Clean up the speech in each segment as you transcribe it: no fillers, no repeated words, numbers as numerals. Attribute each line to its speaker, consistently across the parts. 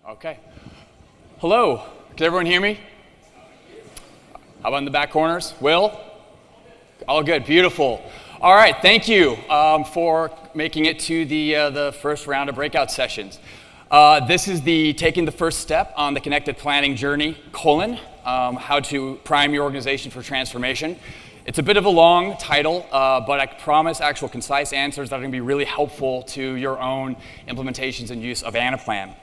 Speaker 1: Okay. Hello. Can everyone hear me? How about in the back corners? Will? All good. Beautiful. All right. Thank you for making it to the first round of breakout sessions. This is taking the first step on the connected planning journey, how to prime your organization for transformation. It's a bit of a long title, but I promise actual concise answers that are going to be really helpful to your own implementations and use of Anaplan.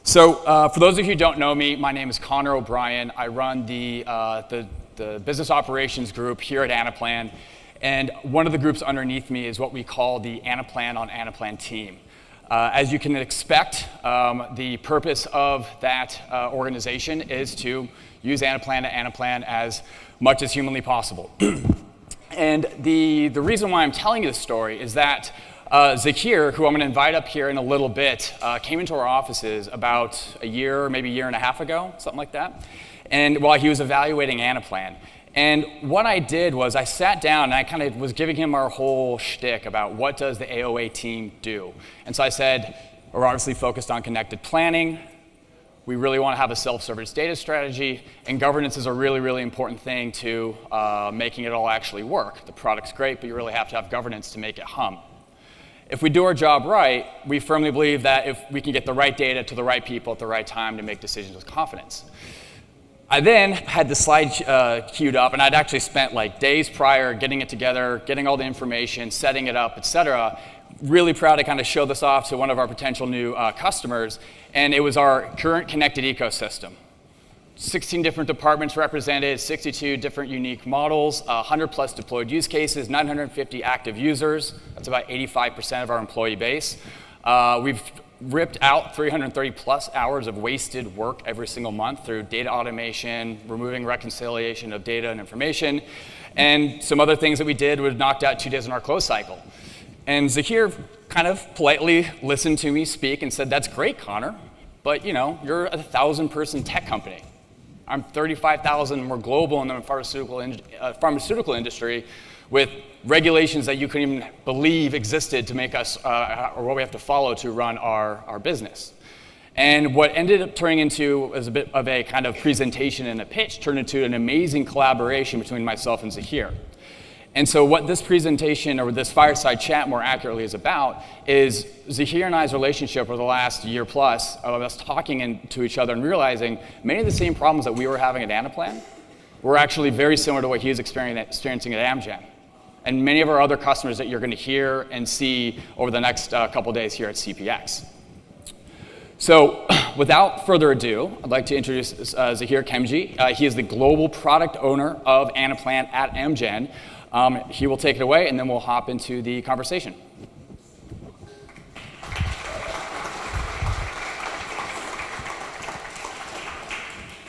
Speaker 1: So for those of you who don't know me, my name is Connor O'Brien. I run the business operations group here at Anaplan. And one of the groups underneath me is what we call the Anaplan on Anaplan team. As you can expect, the purpose of that organization is to use Anaplan to Anaplan as much as humanly possible. And the reason why I'm telling you this story is that Zahir, who I'm going to invite up here in a little bit, came into our offices about a year, maybe a year and a half ago, something like that, and while he was evaluating Anaplan. And what I did was I sat down and I kind of was giving him our whole shtick about what does the AOA team do. And so I said, we're obviously focused on connected planning. We really want to have a self-service data strategy, and governance is a really, really important thing to making it all actually work. The product's great, but you really have to have governance to make it hum. If we do our job right, we firmly believe that if we can get the right data to the right people at the right time to make decisions with confidence. I then had the slide queued up, and I'd actually spent like days prior getting it together, getting all the information, setting it up, et cetera. Really proud to kind of show this off to one of our potential new customers, and it was our current connected ecosystem. 16 different departments represented, 62 different unique models, 100 plus deployed use cases, 950 active users. That's about 85% of our employee base. We've ripped out 330 plus hours of wasted work every single month through data automation, removing reconciliation of data and information, and some other things that we did was knocked out 2 days in our close cycle. And Zahir kind of politely listened to me speak and said, that's great, Connor, but you're a 1,000-person tech company. I'm 35,000, and we're global in the pharmaceutical industry with regulations that you couldn't even believe existed to make us, or what we have to follow to run our business. And what ended up turning into as a bit of a kind of presentation and a pitch turned into an amazing collaboration between myself and Zahir. And so what this presentation, or this fireside chat more accurately, is about is Zahir and I's relationship over the last year plus of us talking to each other and realizing many of the same problems that we were having at Anaplan were actually very similar to what he was experiencing at Amgen. And many of our other customers that you're going to hear and see over the next couple days here at CPX. So without further ado, I'd like to introduce Zahir Kemji. He is the global product owner of Anaplan at Amgen. He will take it away, and then we'll hop into the conversation.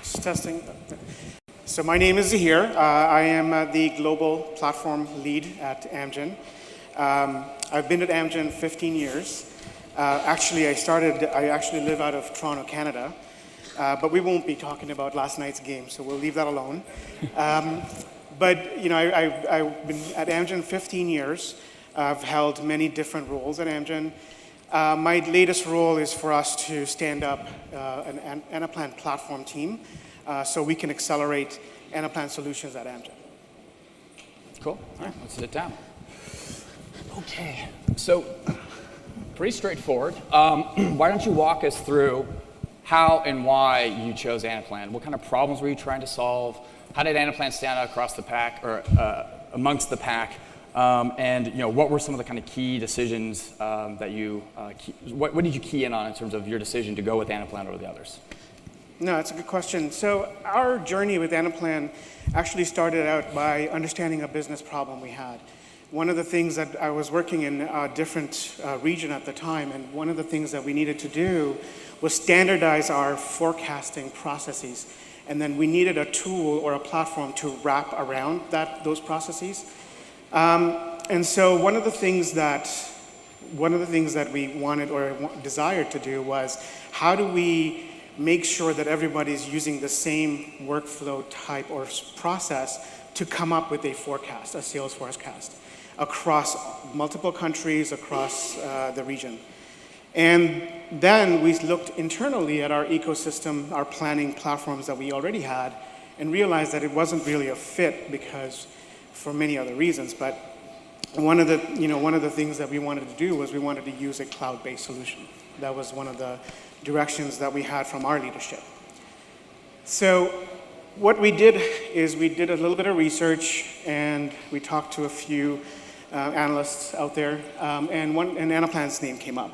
Speaker 2: Just testing. So my name is Zahir. I am the global platform lead at Amgen. I've been at Amgen 15 years. I actually live out of Toronto, Canada. But we won't be talking about last night's game, so we'll leave that alone. But I've been at Amgen 15 years. I've held many different roles at Amgen. My latest role is for us to stand up an Anaplan platform team so we can accelerate Anaplan solutions at Amgen.
Speaker 1: Cool. All right, let's sit down. Okay, so pretty straightforward. Why don't you walk us through how and why you chose Anaplan? What kind of problems were you trying to solve? How did Anaplan stand out across the pack, or amongst the pack? And what were some of the kind of key decisions that you, what did you key in on in terms of your decision to go with Anaplan over the others?
Speaker 2: No, that's a good question. So our journey with Anaplan actually started out by understanding a business problem we had. One of the things that I was working in a different region at the time, and one of the things that we needed to do was standardize our forecasting processes. And then we needed a tool or a platform to wrap around those processes. And so one of the things that we wanted or desired to do was, how do we make sure that everybody's using the same workflow type or process to come up with a forecast, a sales forecast, across multiple countries, across the region. And then we looked internally at our ecosystem, our planning platforms that we already had, and realized that it wasn't really a fit because for many other reasons. But one of the things that we wanted to do was we wanted to use a cloud-based solution. That was one of the directions that we had from our leadership. So what we did is we did a little bit of research and we talked to a few analysts out there, and Anaplan's name came up.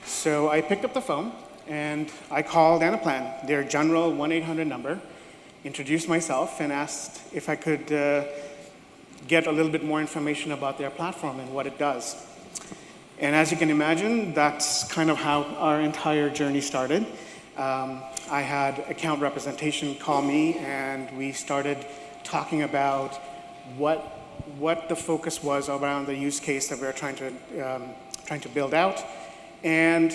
Speaker 2: So I picked up the phone and I called Anaplan, their general 1-800 number, introduced myself and asked if I could get a little bit more information about their platform and what it does. And as you can imagine, that's kind of how our entire journey started. I had account representation call me and we started talking about what the focus was around the use case that we were trying to build out, and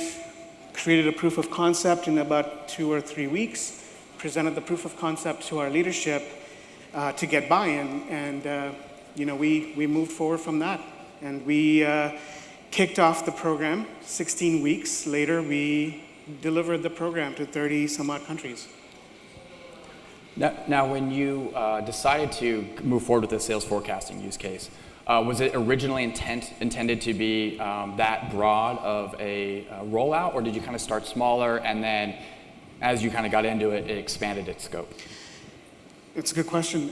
Speaker 2: created a proof of concept in about 2 or 3 weeks, presented the proof of concept to our leadership to get buy-in, and we moved forward from that. And we kicked off the program. 16 weeks later, we delivered the program to 30 some odd countries.
Speaker 1: Now, when you decided to move forward with the sales forecasting use case, was it originally intended to be that broad of a rollout, or did you kind of start smaller and then as you kind of got into it, it expanded its scope?
Speaker 2: It's a good question.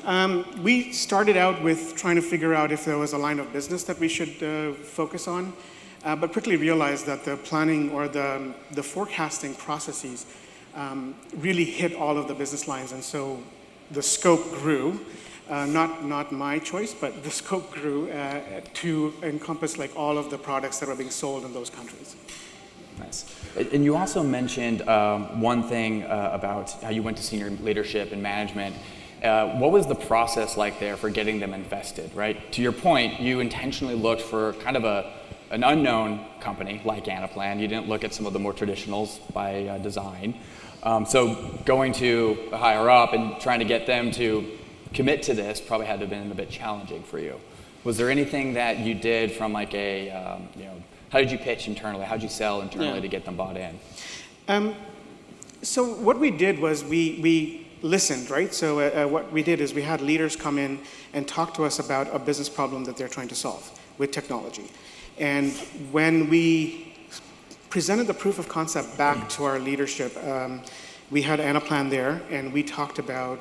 Speaker 2: We started out with trying to figure out if there was a line of business that we should focus on, but quickly realized that the planning or the forecasting processes really hit all of the business lines, and so the scope grew. Not my choice, but the scope grew to encompass like all of the products that were being sold in those countries.
Speaker 1: Nice. And you also mentioned one thing about how you went to senior leadership and management. What was the process like there for getting them invested, right? To your point, you intentionally looked for kind of an unknown company like Anaplan. You didn't look at some of the more traditionals by design. So going to the higher up and trying to get them to commit to this probably had to have been a bit challenging for you. Was there anything that you did from like how did you pitch internally? How did you sell internally to get them bought in?
Speaker 2: So what we did was we listened, right? So what we did is we had leaders come in and talk to us about a business problem that they're trying to solve with technology. And when we presented the proof of concept back to our leadership, we had Anaplan there, and we talked about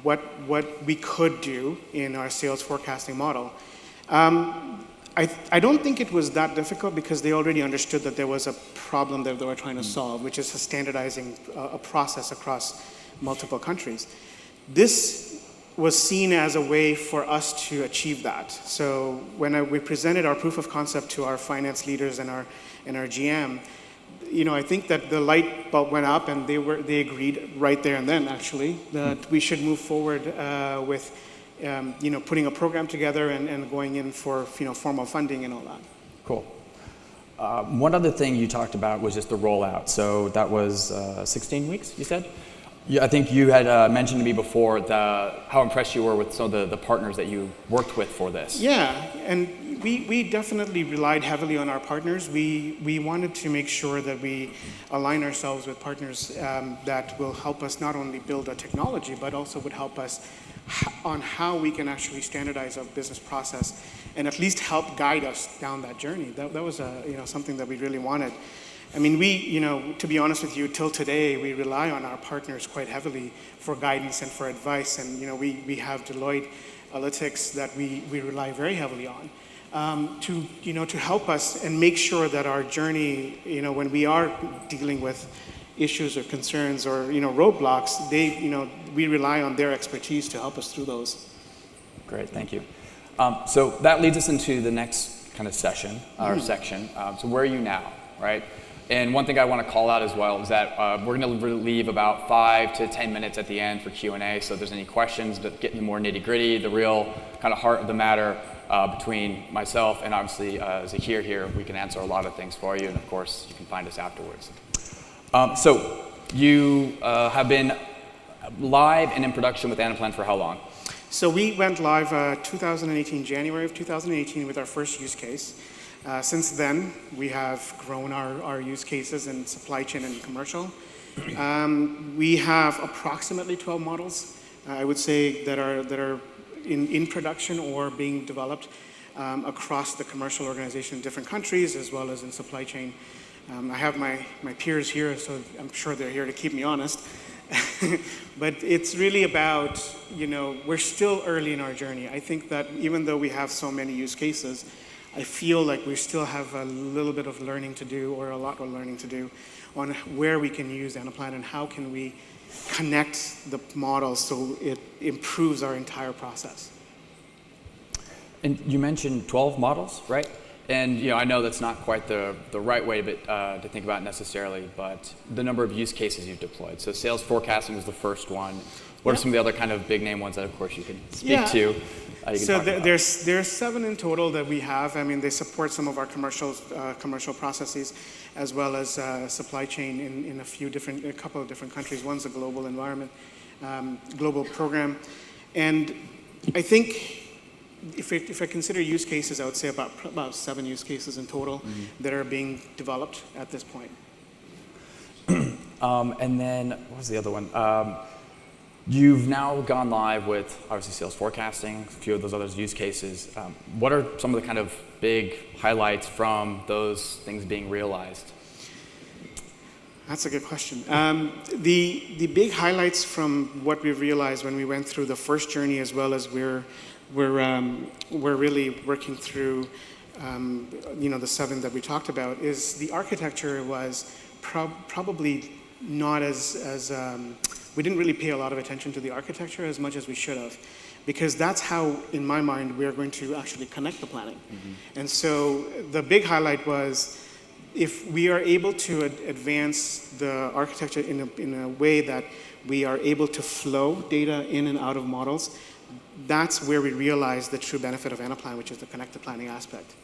Speaker 2: what we could do in our sales forecasting model. I don't think it was that difficult because they already understood that there was a problem that they were trying to solve, which is standardizing a process across multiple countries. This was seen as a way for us to achieve that. So when we presented our proof of concept to our finance leaders and our GM, I think that the light bulb went up, and they agreed right there and then, actually, that we should move forward with putting a program together and going in for formal funding and all that.
Speaker 1: Cool. One other thing you talked about was just the rollout. So that was 16 weeks, you said? Yeah, I think you had mentioned to me before how impressed you were with some of the partners that you worked with for this.
Speaker 2: Yeah, and we definitely relied heavily on our partners. We wanted to make sure that we align ourselves with partners that will help us not only build a technology, but also would help us on how we can actually standardize our business process and at least help guide us down that journey. That was something that we really wanted. I mean, to be honest with you, till today, we rely on our partners quite heavily for guidance and for advice. And, we have Deloitte Analytics that we rely very heavily on to help us and make sure that our journey, when we are dealing with issues or concerns or, roadblocks, we rely on their expertise to help us through those.
Speaker 1: Great, thank you. So that leads us into the next kind of session, or section. So where are you now, right? And one thing I want to call out as well is that we're going to leave about 5 to 10 minutes at the end for Q&A. So if there's any questions that get into more nitty-gritty, the real kind of heart of the matter between myself and obviously Zahir here, we can answer a lot of things for you. And of course, you can find us afterwards. So you have been live and in production with Anaplan for how long?
Speaker 2: So we went live January of 2018 with our first use case. Since then, we have grown our use cases in supply chain and commercial. We have approximately 12 models, I would say, that are in production or being developed across the commercial organization in different countries, as well as in supply chain. I have my peers here, so I'm sure they're here to keep me honest. But it's really about, we're still early in our journey. I think that even though we have so many use cases, I feel like we still have a little bit of learning to do, or a lot of learning to do, on where we can use Anaplan and how can we connect the models so it improves our entire process.
Speaker 1: And you mentioned 12 models, right? And I know that's not quite the right way to think about it necessarily, but the number of use cases you've deployed. So sales forecasting was the first one. What are some of the other kind of big name ones that, of course, you can speak to?
Speaker 2: So there's 7 in total that we have. I mean, they support some of our commercial processes, as well as supply chain in a couple of different countries. One's a global environment, global program, and I think if I consider use cases, I would say about 7 use cases in total that are being developed at this point.
Speaker 1: And then what was the other one? You've now gone live with, obviously, sales forecasting, a few of those other use cases. What are some of the kind of big highlights from those things being realized?
Speaker 2: That's a good question. The big highlights from what we've realized when we went through the first journey, as well as we're really working through the 7 that we talked about, is the architecture was probably not as we didn't really pay a lot of attention to the architecture as much as we should have, because that's how, in my mind, we are going to actually connect the planning. And so the big highlight was, if we are able to advance the architecture in a way that we are able to flow data in and out of models, that's where we realize the true benefit of Anaplan, which is the connected planning aspect.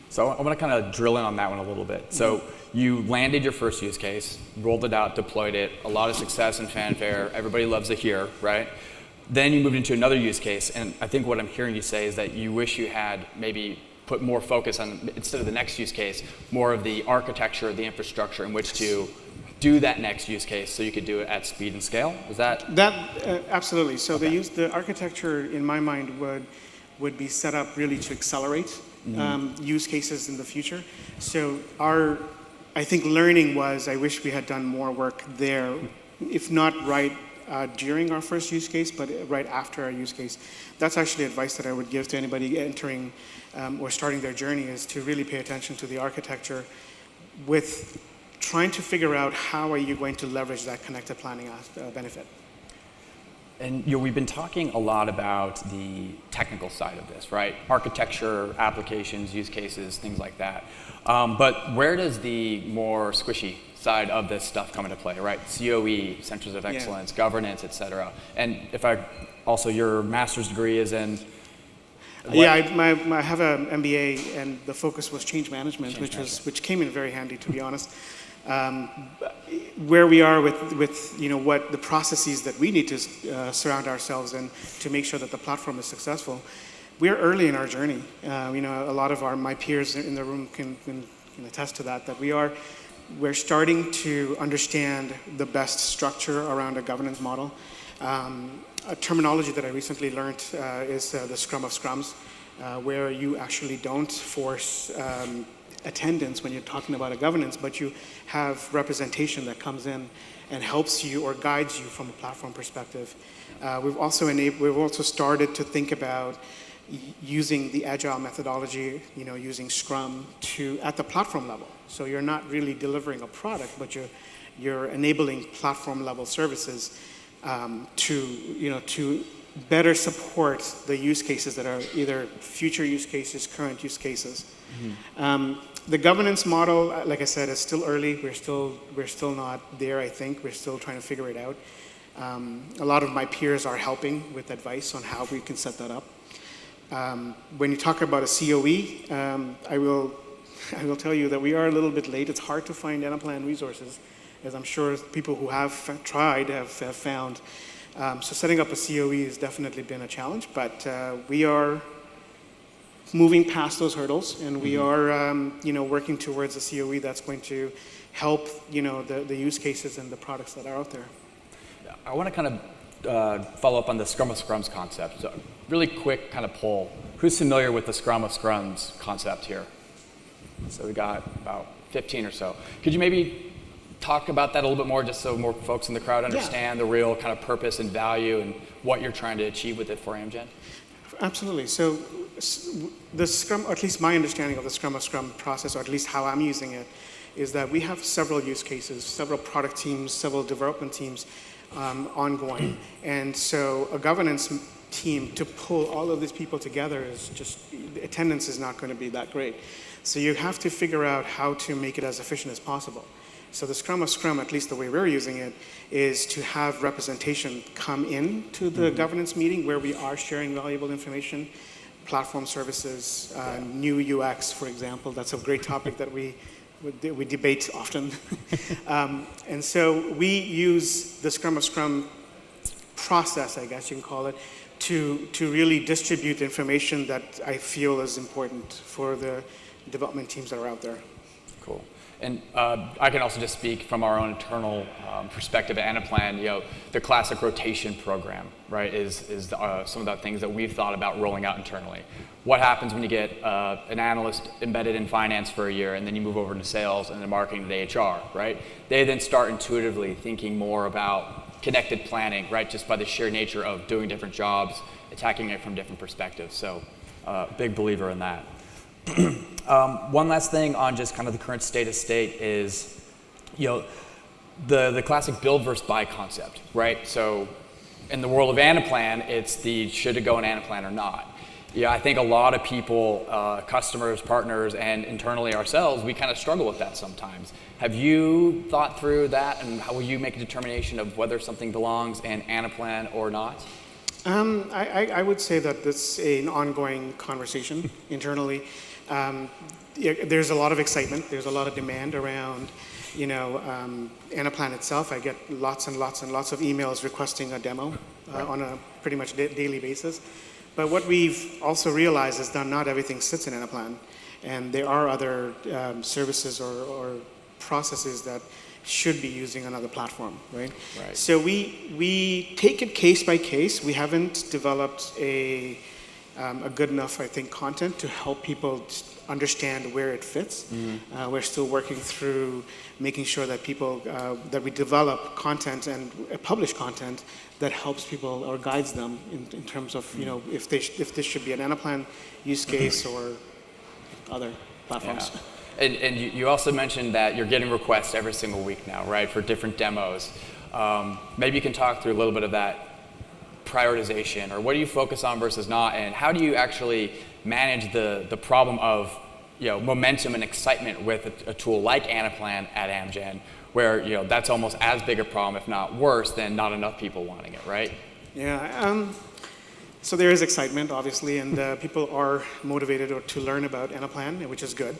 Speaker 1: So I want to kind of drill in on that one a little bit. So you landed your first use case, rolled it out, deployed it, a lot of success and fanfare. Everybody loves Zahir, right? Then you moved into another use case, and I think what I'm hearing you say is that you wish you had maybe put more focus on, instead of the next use case, more of the architecture, the infrastructure in which to do that next use case so you could do it at speed and scale. Is that?
Speaker 2: Absolutely. So
Speaker 1: Okay.
Speaker 2: the architecture, in my mind, would be set up really to accelerate use cases in the future. So I think learning was, I wish we had done more work there, if not right during our first use case, but right after our use case. That's actually advice that I would give to anybody entering or starting their journey, is to really pay attention to the architecture with trying to figure out how are you going to leverage that connected planning benefit.
Speaker 1: And we've been talking a lot about the technical side of this, right? Architecture, applications, use cases, things like that. But where does the more squishy side of this stuff come into play, right? COE, centers of excellence, governance, et cetera. And also your master's degree is in?
Speaker 2: Yeah, I have an MBA, and the focus was change management, which came in very handy, to be honest. Where we are with what the processes that we need to surround ourselves in to make sure that the platform is successful, we're early in our journey. A lot of my peers in the room can attest to that. That we're starting to understand the best structure around a governance model. A terminology that I recently learned is the Scrum of Scrums, where you actually don't force attendance when you're talking about a governance, but you have representation that comes in and helps you or guides you from a platform perspective. We've also started to think about using the agile methodology, using Scrum at the platform level. So you're not really delivering a product, but you're enabling platform level services to better support the use cases that are either future use cases, current use cases. The governance model, like I said, is still early. We're still not there, I think. We're still trying to figure it out. A lot of my peers are helping with advice on how we can set that up. When you talk about a COE, I will tell you that we are a little bit late. It's hard to find Anaplan resources, as I'm sure people who have tried have found. So setting up a COE has definitely been a challenge, but we are moving past those hurdles, and we are working towards a COE that's going to help the use cases and the products that are out there.
Speaker 1: I want to kind of follow up on the Scrum of Scrums concept. So really quick kind of poll. Who's familiar with the Scrum of Scrums concept here? So we got about 15 or so. Could you maybe talk about that a little bit more, just so more folks in the crowd understand the real kind of purpose and value and what you're trying to achieve with it for Amgen?
Speaker 2: Absolutely. So the Scrum, or at least my understanding of the Scrum of Scrum process, or at least how I'm using it, is that we have several use cases, several product teams, several development teams ongoing. And so a governance team to pull all of these people together is just, attendance is not going to be that great. So you have to figure out how to make it as efficient as possible. So the Scrum of Scrum, at least the way we're using it, is to have representation come in to the governance meeting where we are sharing valuable information, platform services, new UX, for example. That's a great topic that we debate often. And so we use the Scrum of Scrum process, I guess you can call it, to really distribute information that I feel is important for the development teams that are out there. Cool.
Speaker 1: And I can also just speak from our own internal perspective at Anaplan. The classic rotation program, right, is some of the things that we've thought about rolling out internally. What happens when you get an analyst embedded in finance for a year, and then you move over to sales and then marketing to HR, right? They then start intuitively thinking more about connected planning, right, just by the sheer nature of doing different jobs, attacking it from different perspectives. So, big believer in that. One last thing on just kind of the current state is, the classic build versus buy concept, right? So in the world of Anaplan, it's the should it go in Anaplan or not. Yeah, I think a lot of people, customers, partners, and internally ourselves, we kind of struggle with that sometimes. Have you thought through that, and how will you make a determination of whether something belongs in Anaplan or not?
Speaker 2: I would say that this is an ongoing conversation internally. There's a lot of excitement. There's a lot of demand around, Anaplan itself. I get lots and lots and lots of emails requesting a demo on a pretty much daily basis. But what we've also realized is that not everything sits in Anaplan, and there are other services or processes that should be using another platform, right? So we take it case by case. We haven't developed a good enough, I think, content to help people understand where it fits. We're still working through making sure that people, that we develop content and publish content that helps people or guides them in terms of, if this should be an Anaplan use case or other platforms.
Speaker 1: Yeah. And you also mentioned that you're getting requests every single week now, right, for different demos. Maybe you can talk through a little bit of that prioritization, or what do you focus on versus not, and how do you actually manage the problem of momentum and excitement with a tool like Anaplan at Amgen, where that's almost as big a problem, if not worse, than not enough people wanting it, right?
Speaker 2: Yeah. So there is excitement, obviously, and people are motivated to learn about Anaplan, which is good.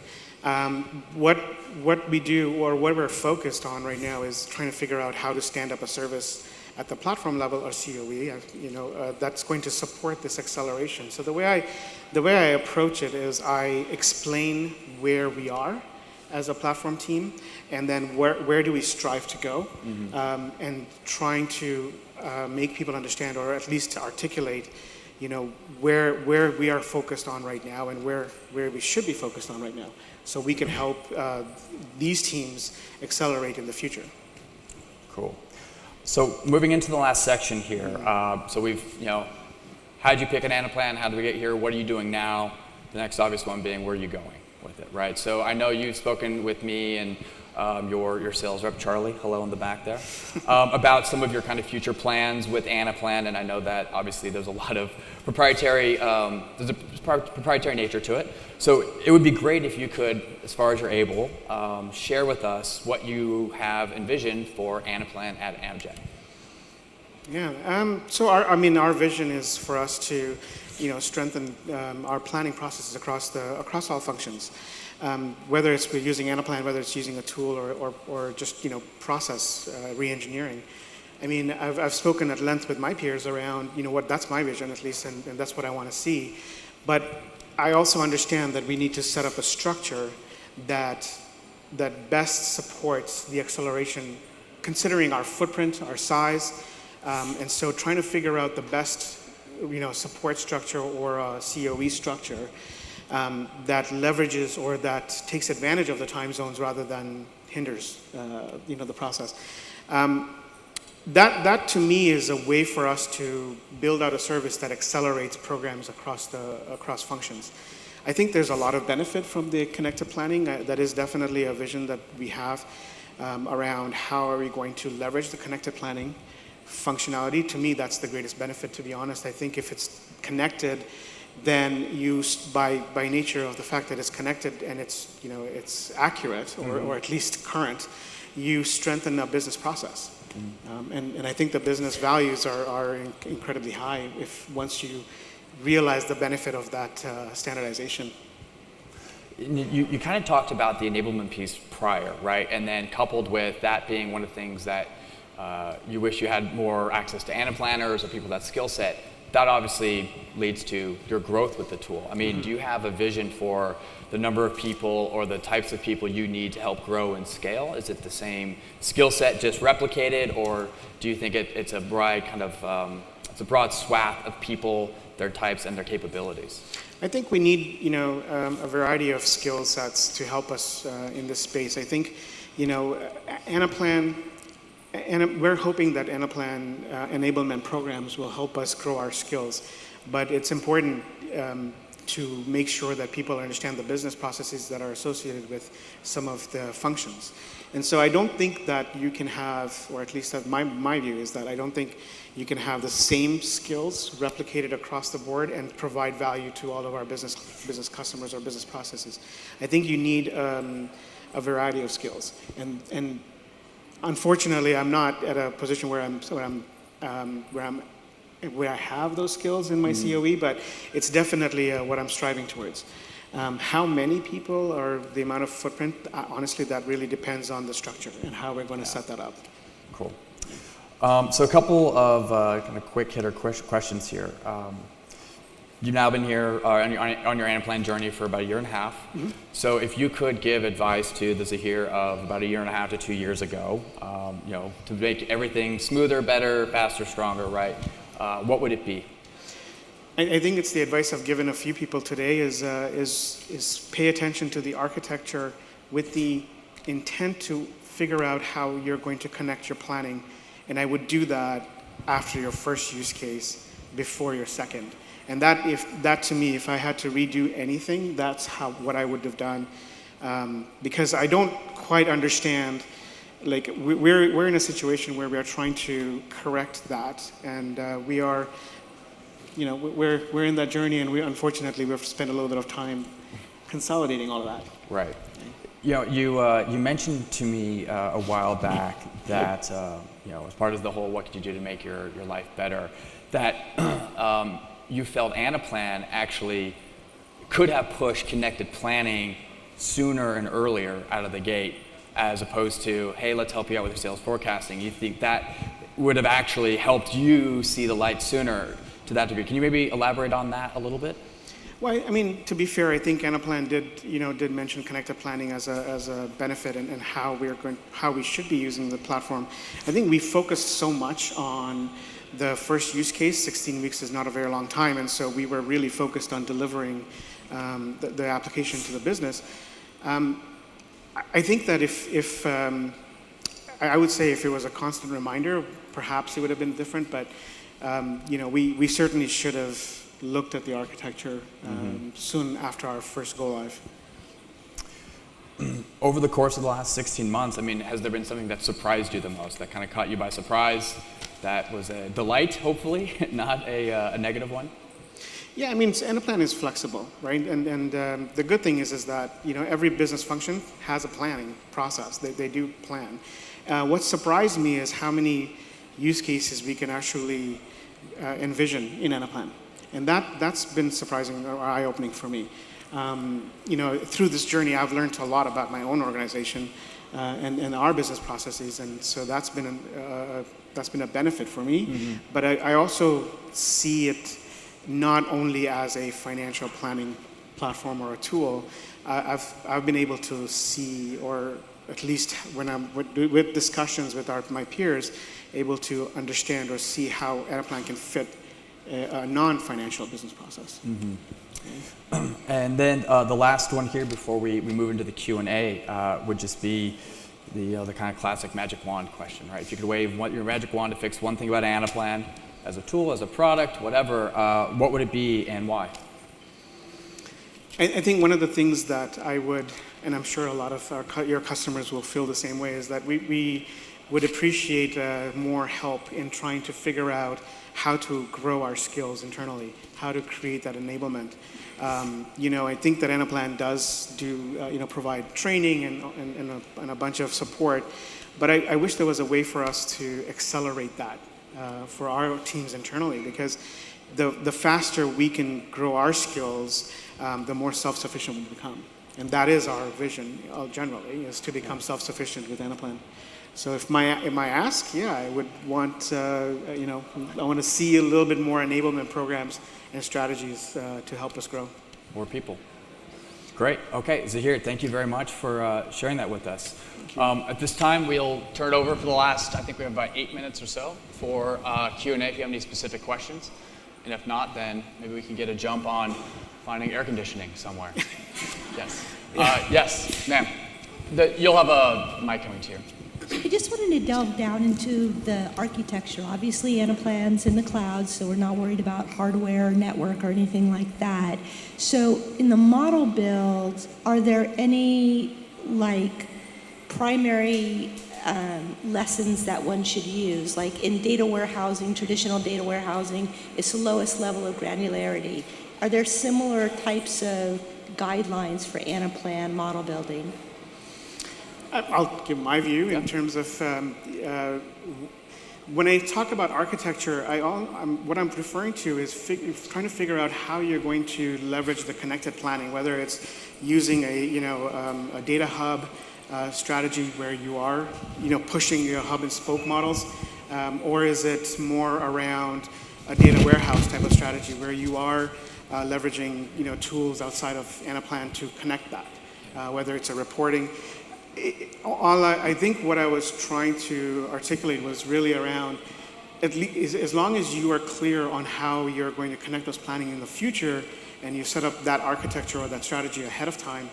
Speaker 2: What we do, or what we're focused on right now, is trying to figure out how to stand up a service at the platform level, or COE, that's going to support this acceleration. So the way I approach it is I explain where we are as a platform team, and then where do we strive to go, and trying to make people understand, or at least articulate, where we are focused on right now and where we should be focused on right now, so we can help these teams accelerate in the future.
Speaker 1: Cool. So moving into the last section here, so we've, how did you pick an Anaplan? How did we get here? What are you doing now? The next obvious one being, where are you going with it, right? So I know you've spoken with me and your sales rep, Charlie, hello in the back there, about some of your kind of future plans with Anaplan, and I know that obviously there's a lot of proprietary nature to it. So it would be great if you could, as far as you're able, share with us what you have envisioned for Anaplan at Amgen.
Speaker 2: Yeah. So our vision is for us to, strengthen our planning processes across all functions. Whether it's we're using Anaplan, whether it's using a tool or just process re-engineering. I've spoken at length with my peers around that's my vision, at least, and that's what I want to see. But I also understand that we need to set up a structure that best supports the acceleration, considering our footprint, our size, and so trying to figure out the best, support structure or a COE structure that leverages or that takes advantage of the time zones rather than hinders, the process. That to me is a way for us to build out a service that accelerates programs across functions. I think there's a lot of benefit from the connected planning. That is definitely a vision that we have around how are we going to leverage the connected planning functionality. To me, that's the greatest benefit, to be honest. I think if it's connected, then you, by nature of the fact that it's connected and it's accurate or at least current, you strengthen a business process. And I think the business values are incredibly high once you realize the benefit of that standardization.
Speaker 1: You kind of talked about the enablement piece prior, right? And then coupled with that being one of the things that you wish you had more access to Anaplanners or people with that skill set, that obviously leads to your growth with the tool. I mean, do you have a vision for the number of people or the types of people you need to help grow and scale? Is it the same skill set just replicated, or do you think it's a broad kind of it's a broad swath of people, their types, and their capabilities?
Speaker 2: I think we need a variety of skill sets to help us in this space. I think Anaplan. And we're hoping that Anaplan enablement programs will help us grow our skills, but it's important to make sure that people understand the business processes that are associated with some of the functions. And so I don't think that you can have, or at least my view is that I don't think you can have the same skills replicated across the board and provide value to all of our business customers or business processes. I think you need a variety of skills, and unfortunately, I'm not at a position where I have those skills in my COE, but it's definitely what I'm striving towards. How many people or the amount of footprint, honestly, that really depends on the structure and how we're going to set that up.
Speaker 1: Cool. So a couple of kind of quick hitter questions here. You've now been here on your Anaplan journey for about a year and a half. Mm-hmm. So if you could give advice to the Zahir of about a year and a half to 2 years ago, to make everything smoother, better, faster, stronger, right? What would it be?
Speaker 2: I think it's the advice I've given a few people today is pay attention to the architecture with the intent to figure out how you're going to connect your planning. And I would do that after your first use case, before your second. And that to me, if I had to redo anything, that's what I would have done, because I don't quite understand. Like we're in a situation where we are trying to correct that, and we are, we're in that journey, and unfortunately we've spent a little bit of time consolidating all of that.
Speaker 1: Right. You mentioned to me a while back that as part of the whole what could you do to make your life better, that you felt Anaplan actually could have pushed connected planning sooner and earlier out of the gate, as opposed to, hey, let's help you out with your sales forecasting. You think that would have actually helped you see the light sooner to that degree. Can you maybe elaborate on that a little bit?
Speaker 2: Well, I mean, to be fair, I think Anaplan did mention connected planning as a benefit and how we should be using the platform. I think we focused so much on the first use case. 16 weeks is not a very long time, and so we were really focused on delivering the application to the business. I think that if I would say if it was a constant reminder, perhaps it would have been different, but we certainly should have looked at the architecture soon after our first go live.
Speaker 1: Over the course of the last 16 months, I mean, has there been something that surprised you the most, that kind of caught you by surprise, that was a delight, hopefully, not a negative one?
Speaker 2: Yeah, I mean, Anaplan is flexible, right? And the good thing is that every business function has a planning process. They do plan. What surprised me is how many use cases we can actually envision in Anaplan, and that's been surprising or eye-opening for me. Through this journey, I've learned a lot about my own organization and our business processes, and so that's been a benefit for me. Mm-hmm. But I also see it not only as a financial planning platform or a tool, I've been able to see, or at least when I'm with discussions with my peers, able to understand or see how Anaplan can fit a non-financial business process.
Speaker 1: And then the last one here before we move into the Q&A would just be the kind of classic magic wand question, right? If you could wave your magic wand to fix one thing about Anaplan as a tool, as a product, whatever, what would it be and why?
Speaker 2: I think one of the things that I would, and I'm sure a lot of your customers will feel the same way, is that we would appreciate more help in trying to figure out how to grow our skills internally, how to create that enablement. I think that Anaplan does provide training and a bunch of support, but I wish there was a way for us to accelerate that for our teams internally, because the faster we can grow our skills, the more self-sufficient we become. And that is our vision generally, is to become self-sufficient with Anaplan. So if my ask, I would want, I want to see a little bit more enablement programs and strategies to help us grow.
Speaker 1: More people. Great. Okay, Zahir, thank you very much for sharing that with us. At this time, we'll turn it over for the last, I think we have about 8 minutes or so for Q&A if you have any specific questions. And if not, then maybe we can get a jump on finding air conditioning somewhere. Yes. Yes, ma'am. You'll have a mic coming to you.
Speaker 3: I just wanted to delve down into the architecture. Obviously, Anaplan's in the cloud, so we're not worried about hardware, network, or anything like that. So in the model builds, are there any primary lessons that one should use? Like in data warehousing, traditional data warehousing, it's the lowest level of granularity. Are there similar types of guidelines for Anaplan model building?
Speaker 2: I'll give my view in terms of when I talk about architecture, what I'm referring to is trying to figure out how you're going to leverage the connected planning, whether it's using a data hub strategy where you are pushing your hub and spoke models, or is it more around a data warehouse type of strategy where you are leveraging tools outside of Anaplan to connect that, whether it's a reporting. I think what I was trying to articulate was really around, at least as long as you are clear on how you're going to connect those planning in the future, and you set up that architecture or that strategy ahead of time,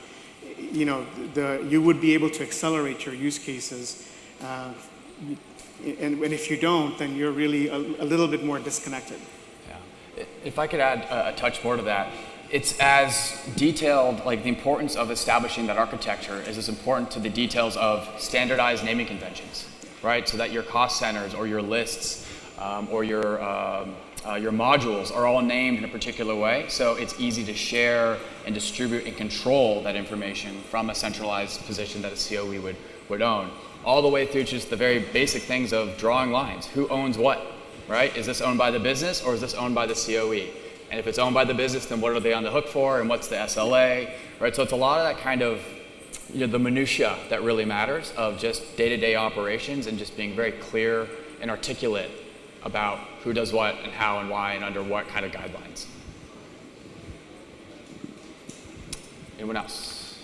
Speaker 2: you would be able to accelerate your use cases. And if you don't, then you're really a little bit more disconnected.
Speaker 1: Yeah. If I could add a touch more to that, it's as detailed, like the importance of establishing that architecture is as important to the details of standardized naming conventions, right? So that your cost centers or your lists or your modules are all named in a particular way. So it's easy to share and distribute and control that information from a centralized position that a COE would own. All the way through just the very basic things of drawing lines. Who owns what, right? Is this owned by the business or is this owned by the COE? And if it's owned by the business, then what are they on the hook for, and what's the SLA, right? So it's a lot of that kind of, the minutia that really matters of just day-to-day operations and just being very clear and articulate about who does what and how and why and under what kind of guidelines. Anyone else?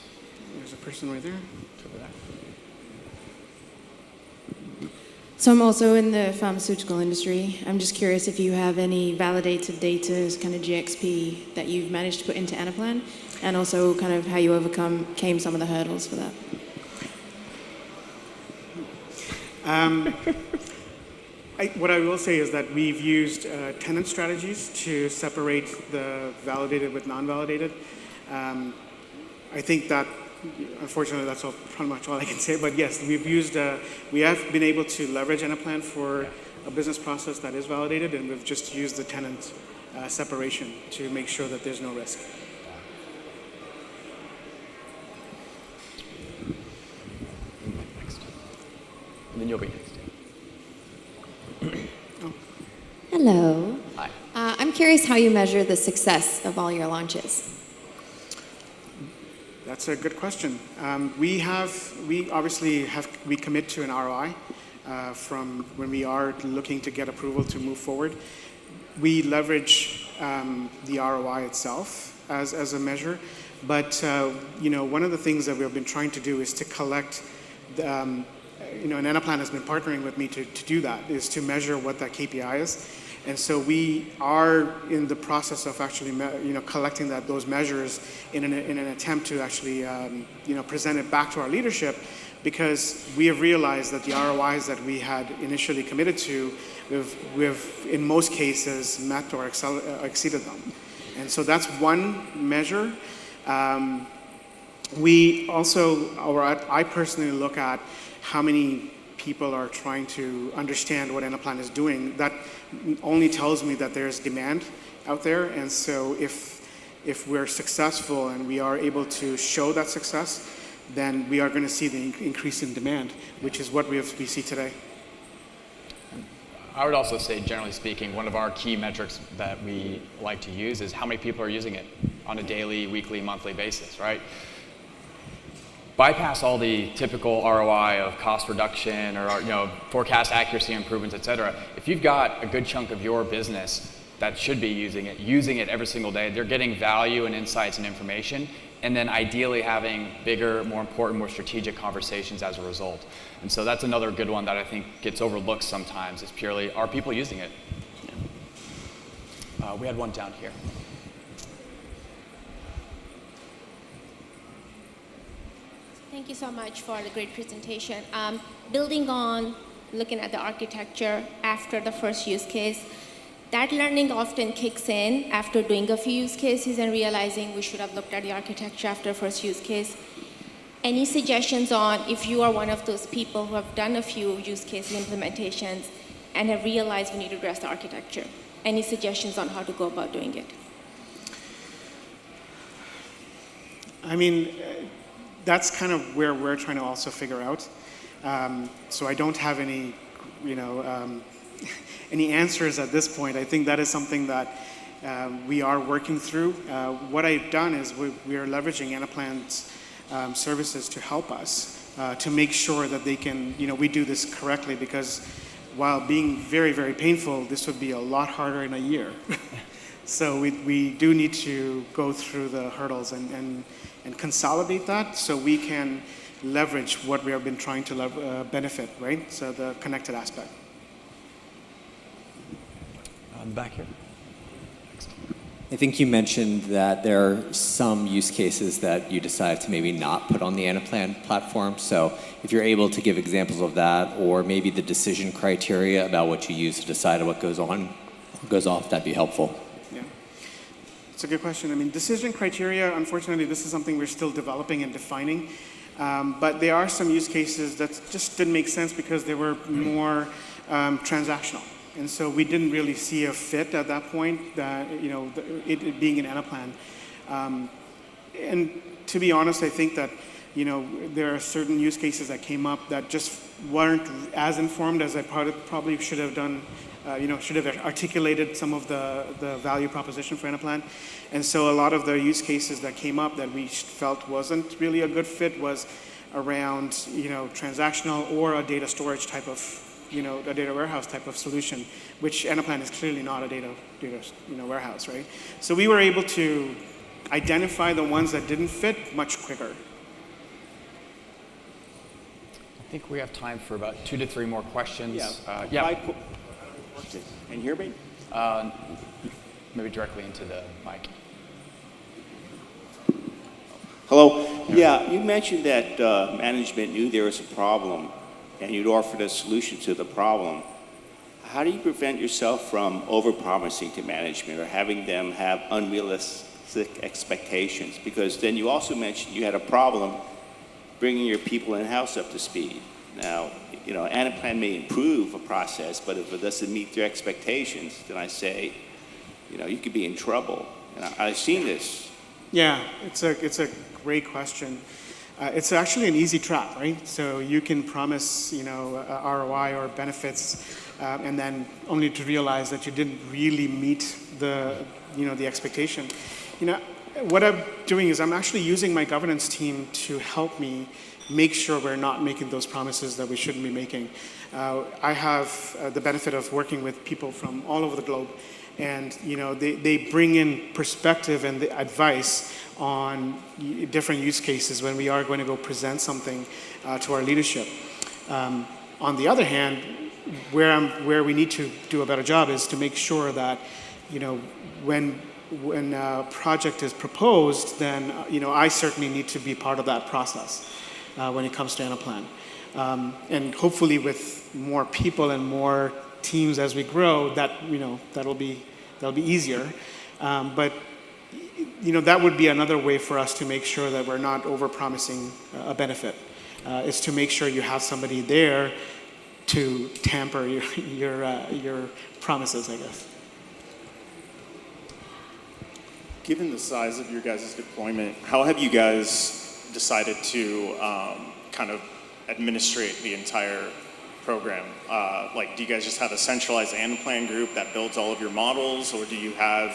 Speaker 2: There's a person right there.
Speaker 1: Over there.
Speaker 4: So I'm also in the pharmaceutical industry. I'm just curious if you have any validated data, kind of GXP, that you've managed to put into Anaplan, and also kind of how you overcame some of the hurdles for that.
Speaker 2: What I will say is that we've used tenant strategies to separate the validated with non-validated. I think that, unfortunately, that's pretty much all I can say. But yes, we have been able to leverage Anaplan for a business process that is validated, and we've just used the tenant separation to make sure that there's no risk.
Speaker 1: Next. And then you'll be next.
Speaker 5: Hello.
Speaker 1: Hi.
Speaker 5: I'm curious how you measure the success of all your launches.
Speaker 2: That's a good question. We commit to an ROI from when we are looking to get approval to move forward. We leverage the ROI itself as a measure. But one of the things that we've been trying to do is to collect, and Anaplan has been partnering with me to do that, is to measure what that KPI is. And so we are in the process of actually, collecting those measures in an attempt to actually, present it back to our leadership, because we have realized that the ROIs that we had initially committed to, we've in most cases met or exceeded them. And so that's one measure. We also, or I personally look at how many people are trying to understand what Anaplan is doing. That only tells me that there's demand out there. And so if we're successful and we are able to show that success, then we are going to see the increase in demand, which is what we see today.
Speaker 1: I would also say, generally speaking, one of our key metrics that we like to use is how many people are using it on a daily, weekly, monthly basis, right? Bypass all the typical ROI of cost reduction or forecast accuracy improvements, et cetera. If you've got a good chunk of your business that should be using it every single day, they're getting value and insights and information, and then ideally having bigger, more important, more strategic conversations as a result. And so that's another good one that I think gets overlooked sometimes, is purely, are people using it? We had one down here.
Speaker 6: Thank you so much for the great presentation. Building on looking at the architecture after the first use case, that learning often kicks in after doing a few use cases and realizing we should have looked at the architecture after first use case. Any suggestions on, if you are one of those people who have done a few use case implementations and have realized we need to address the architecture? Any suggestions on how to go about doing it?
Speaker 2: I mean, that's kind of where we're trying to also figure out. So I don't have any, any answers at this point. I think that is something that we are working through. What I've done is we are leveraging Anaplan's services to help us to make sure that they can, we do this correctly, because while being very, very painful, this would be a lot harder in a year. So we do need to go through the hurdles and consolidate that so we can leverage what we have been trying to benefit, right? So the connected aspect.
Speaker 1: On the back here. Next.
Speaker 7: I think you mentioned that there are some use cases that you decided to maybe not put on the Anaplan platform. So if you're able to give examples of that, or maybe the decision criteria about what you use to decide what goes on, what goes off, that'd be helpful.
Speaker 2: Yeah, it's a good question. I mean, decision criteria, unfortunately, this is something we're still developing and defining. But there are some use cases that just didn't make sense because they were more transactional. And so we didn't really see a fit at that point, it being an Anaplan. And to be honest, I think that, there are certain use cases that came up that just weren't as informed as I probably should have done, should have articulated some of the value proposition for Anaplan. And so a lot of the use cases that came up that we felt wasn't really a good fit was around, transactional or a data storage type of, a data warehouse type of solution, which Anaplan is clearly not a data warehouse, right? So we were able to identify the ones that didn't fit much quicker.
Speaker 1: I think we have time for about 2 to 3 more questions.
Speaker 8: Can you hear me?
Speaker 1: Maybe directly into the mic.
Speaker 8: Hello. Yeah, you mentioned that management knew there was a problem and you'd offered a solution to the problem. How do you prevent yourself from over-promising to management or having them have unrealistic expectations? Because then you also mentioned you had a problem bringing your people in-house up to speed. Now, Anaplan may improve a process, but if it doesn't meet their expectations, then I say, you could be in trouble. And I've seen this.
Speaker 2: Yeah, it's a great question. It's actually an easy trap, right? So you can promise, ROI or benefits, and then only to realize that you didn't really meet the expectation. What I'm doing is I'm actually using my governance team to help me make sure we're not making those promises that we shouldn't be making. I have the benefit of working with people from all over the globe, and they bring in perspective and the advice on different use cases when we are going to go present something to our leadership. On the other hand, where we need to do a better job is to make sure that when a project is proposed, then I certainly need to be part of that process when it comes to Anaplan. And hopefully with more people and more teams as we grow, that'll be easier. But that would be another way for us to make sure that we're not over-promising a benefit. Is to make sure you have somebody there to tamper your promises, I guess.
Speaker 9: Given the size of your guys' deployment, how have you guys decided to kind of administrate the entire program? Do you guys just have a centralized Anaplan group that builds all of your models, or do you have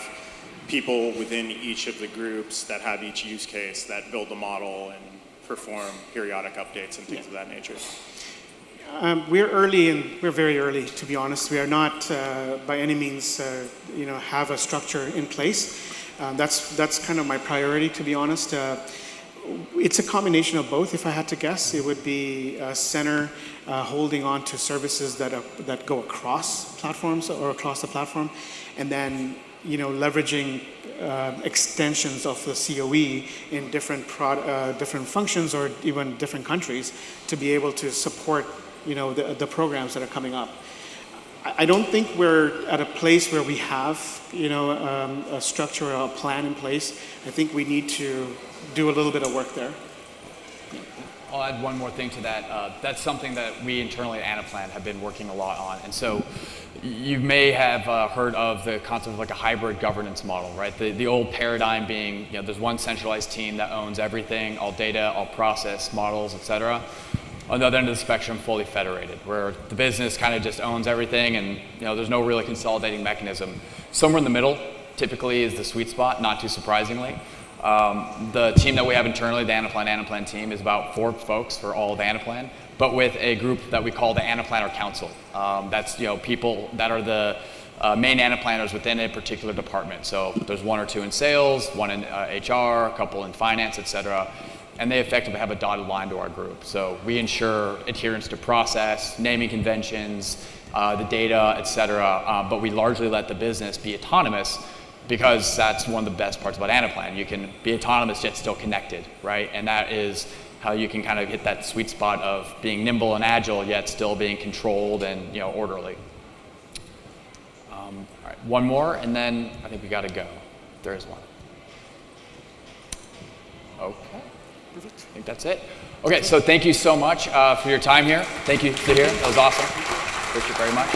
Speaker 9: people within each of the groups that have each use case that build the model and perform periodic updates and things of that nature?
Speaker 2: We're early, and we're very early, to be honest. We are not by any means, have a structure in place. That's kind of my priority, to be honest. It's a combination of both. If I had to guess, it would be a center holding on to services that go across platforms or across the platform, and then leveraging extensions of the COE in different functions or even different countries to be able to support the programs that are coming up. I don't think we're at a place where we have a structure or a plan in place. I think we need to do a little bit of work there.
Speaker 1: I'll add one more thing to that. That's something that we internally at Anaplan have been working a lot on. And so you may have heard of the concept of like a hybrid governance model, right? The old paradigm being, there's one centralized team that owns everything, all data, all process, models, et cetera. On the other end of the spectrum, fully federated, where the business kind of just owns everything and there's no really consolidating mechanism. Somewhere in the middle typically is the sweet spot, not too surprisingly. The team that we have internally, the Anaplan team, is about 4 folks for all of Anaplan, but with a group that we call the Anaplanner Council. That's people that are the main Anaplanners within a particular department. So there's 1 or 2 in sales, 1 in HR, a couple in finance, et cetera. And they effectively have a dotted line to our group. So we ensure adherence to process, naming conventions, the data, et cetera, but we largely let the business be autonomous, because that's one of the best parts about Anaplan. You can be autonomous yet still connected, right? And that is how you can kind of hit that sweet spot of being nimble and agile yet still being controlled and orderly. All right, one more, and then I think we got to go. There is one. Okay, perfect. I think that's it. Okay, so thank you so much for your time here. Thank you, Zahir. That was awesome. Appreciate it very much.